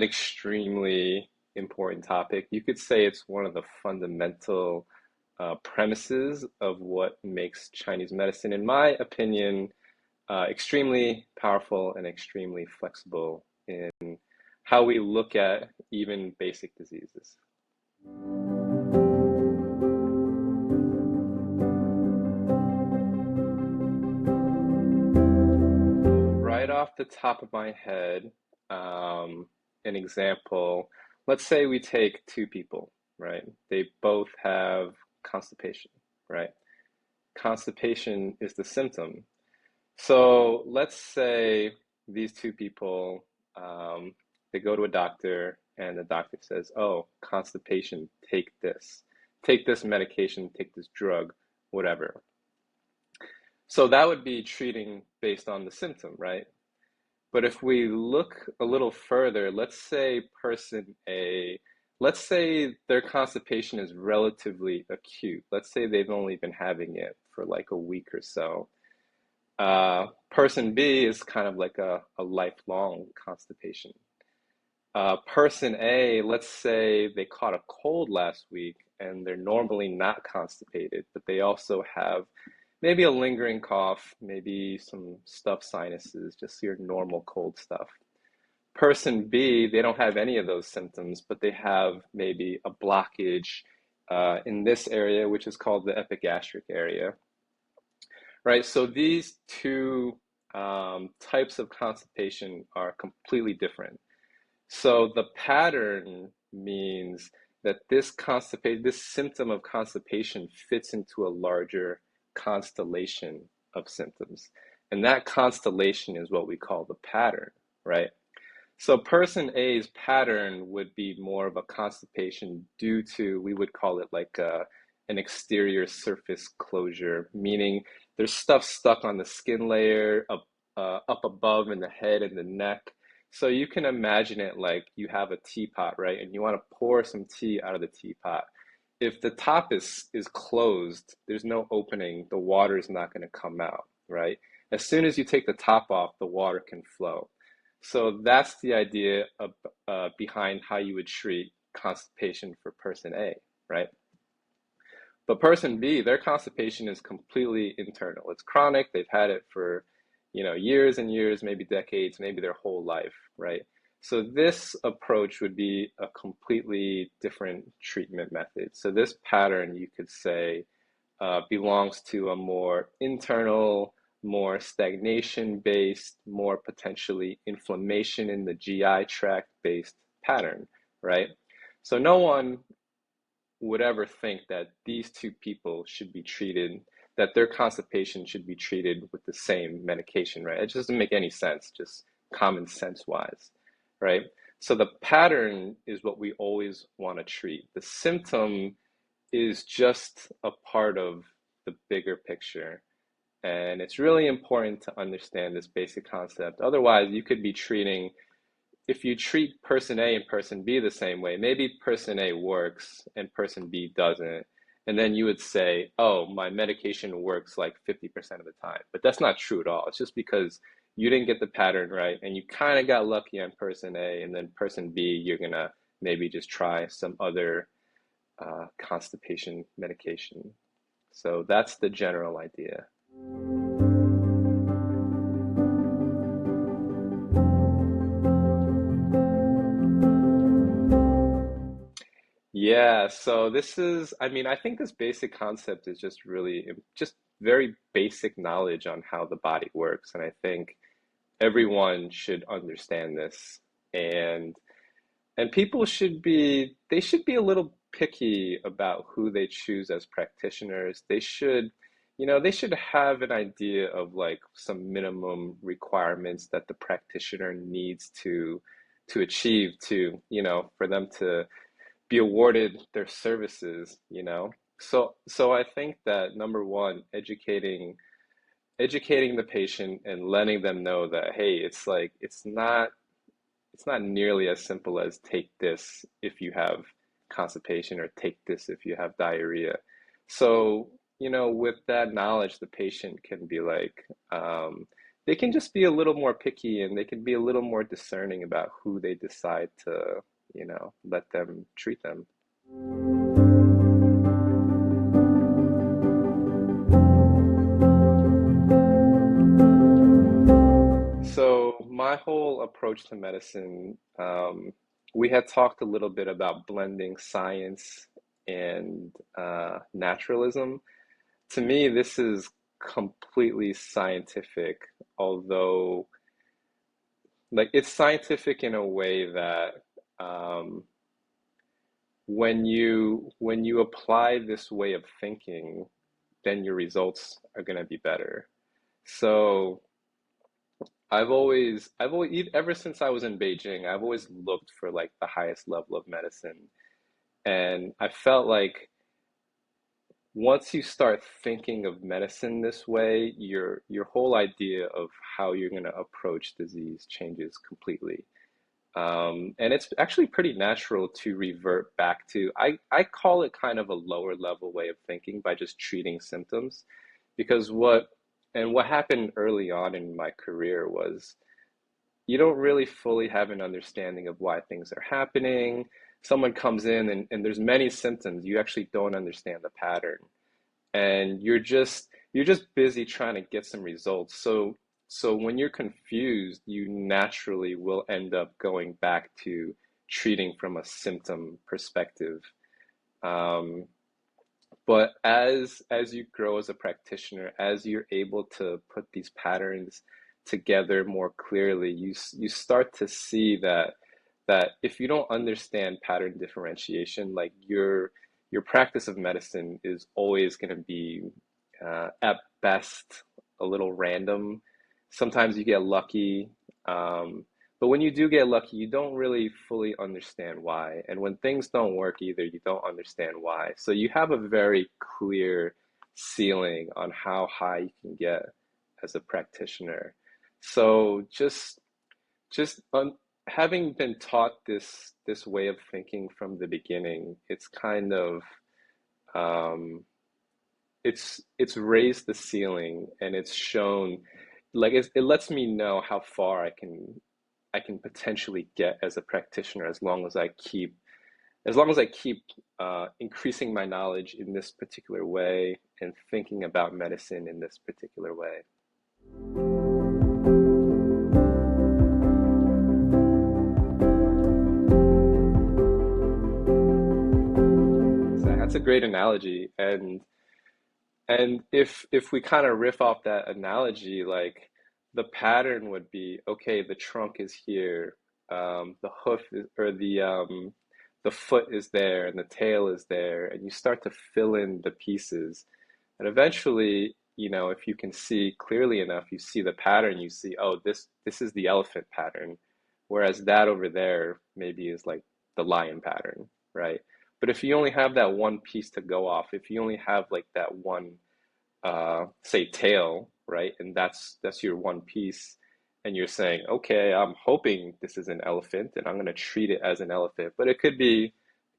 an extremely important topic. You could say it's one of the fundamental premises of what makes Chinese medicine, in my opinion, extremely powerful and extremely flexible in how we look at even basic diseases. Right off the top of my head, an example, let's say we take two people, right? They both have constipation, right? Constipation is the symptom. So let's say these two people, they go to a doctor and the doctor says, oh, constipation, take this medication, take this drug, whatever. So that would be treating based on the symptom, right? But if we look a little further, let's say person A, let's say their constipation is relatively acute. Let's say they've only been having it for like a week or so. Person B is kind of like a lifelong constipation. Person A, let's say they caught a cold last week and they're normally not constipated, but they also have maybe a lingering cough, maybe some stuffed sinuses, just your normal cold stuff. Person B, they don't have any of those symptoms, but they have maybe a blockage in this area, which is called the epigastric area, right? So these two types of constipation are completely different. So the pattern means that this symptom of constipation fits into a larger constellation of symptoms. And that constellation is what we call the pattern, right? So person A's pattern would be more of a constipation due to, we would call it like an exterior surface closure, meaning there's stuff stuck on the skin layer, up above in the head and the neck. So you can imagine it like you have a teapot, right? And you want to pour some tea out of the teapot. If the top is closed, there's no opening, the water is not going to come out, right? As soon as you take the top off, the water can flow. So that's the idea of, behind how you would treat constipation for person A, right? But person B, their constipation is completely internal. It's chronic. They've had it for, years and years, maybe decades, maybe their whole life, right? So this approach would be a completely different treatment method. So this pattern, you could say, belongs to a more internal, more stagnation-based, more potentially inflammation in the GI tract-based pattern, right? So no one would ever think that these two people should be treated, that their constipation should be treated with the same medication, right? It just doesn't make any sense, just common sense wise, right? So the pattern is what we always want to treat. The symptom is just a part of the bigger picture. And it's really important to understand this basic concept. Otherwise, you could be treating, if you treat person A and person B the same way, maybe person A works and person B doesn't. And then you would say, oh, my medication works like 50% of the time. But that's not true at all. It's just because you didn't get the pattern right and you kind of got lucky on person A, and then person B, you're going to maybe just try some other constipation medication. So that's the general idea. Yeah, so I think this basic concept is just really, just very basic knowledge on how the body works. And I think everyone should understand this. And people they should be a little picky about who they choose as practitioners. They should have an idea of like some minimum requirements that the practitioner needs to achieve for them to be awarded their services. So I think that number one, educating the patient and letting them know that, hey, it's not nearly as simple as take this if you have constipation or take this if you have diarrhea. So, with that knowledge, the patient can be like, they can just be a little more picky and they can be a little more discerning about who they decide to, let them treat them. So my whole approach to medicine, we had talked a little bit about blending science and naturalism. To me, this is completely scientific, although like it's scientific in a way that um, when you apply this way of thinking, then your results are going to be better. So ever since I was in Beijing, I've always looked for like the highest level of medicine. And I felt like once you start thinking of medicine this way, your whole idea of how you're going to approach disease changes completely. And it's actually pretty natural to revert back to, I call it kind of a lower level way of thinking by just treating symptoms. Because what happened early on in my career was you don't really fully have an understanding of why things are happening. Someone comes in and there's many symptoms, you actually don't understand the pattern. And you're just busy trying to get some results. So when you're confused, you naturally will end up going back to treating from a symptom perspective. Um, but as you grow as a practitioner, as you're able to put these patterns together more clearly, you start to see that if you don't understand pattern differentiation, like your practice of medicine is always going to be at best a little random. Sometimes you get lucky, but when you do get lucky, you don't really fully understand why. And when things don't work either, you don't understand why. So you have a very clear ceiling on how high you can get as a practitioner. So just having been taught this way of thinking from the beginning, it's kind of um, it's raised the ceiling and it's shown like it lets me know how far I can potentially get as a practitioner as long as I keep increasing my knowledge in this particular way and thinking about medicine in this particular way. So that's a great analogy. And if we kind of riff off that analogy, like the pattern would be, okay, the trunk is here, the hoof is, or the foot is there, and the tail is there, and you start to fill in the pieces, and eventually, if you can see clearly enough, you see the pattern, you see, oh, this is the elephant pattern, whereas that over there maybe is like the lion pattern, right? But if you only have that one piece to go off, if you only have like that one say tail, right? And that's your one piece. And you're saying, okay, I'm hoping this is an elephant and I'm going to treat it as an elephant, but it could be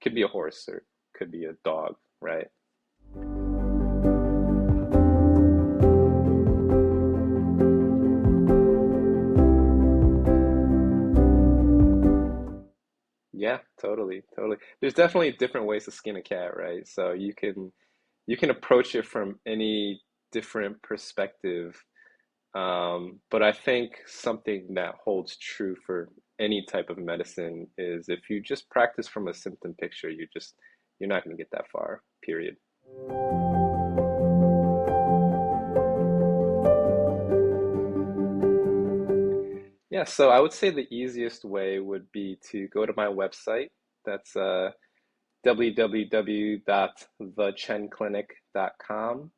a horse or it could be a dog, right? Yeah, totally, totally. There's definitely different ways to skin a cat, right? So you can approach it from any different perspective. But I think something that holds true for any type of medicine is if you just practice from a symptom picture, you're not going to get that far, period. Yeah, so I would say the easiest way would be to go to my website. That's www.thechenclinic.com.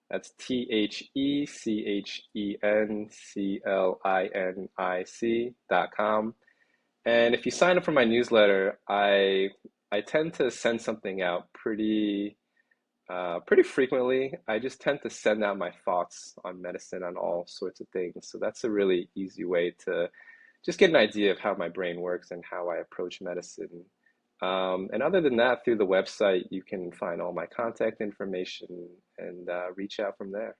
That's TheChenclinic.com. And if you sign up for my newsletter, I tend to send something out pretty frequently. I just tend to send out my thoughts on medicine on all sorts of things. So that's a really easy way to just get an idea of how my brain works and how I approach medicine. And other than that, through the website, you can find all my contact information and reach out from there.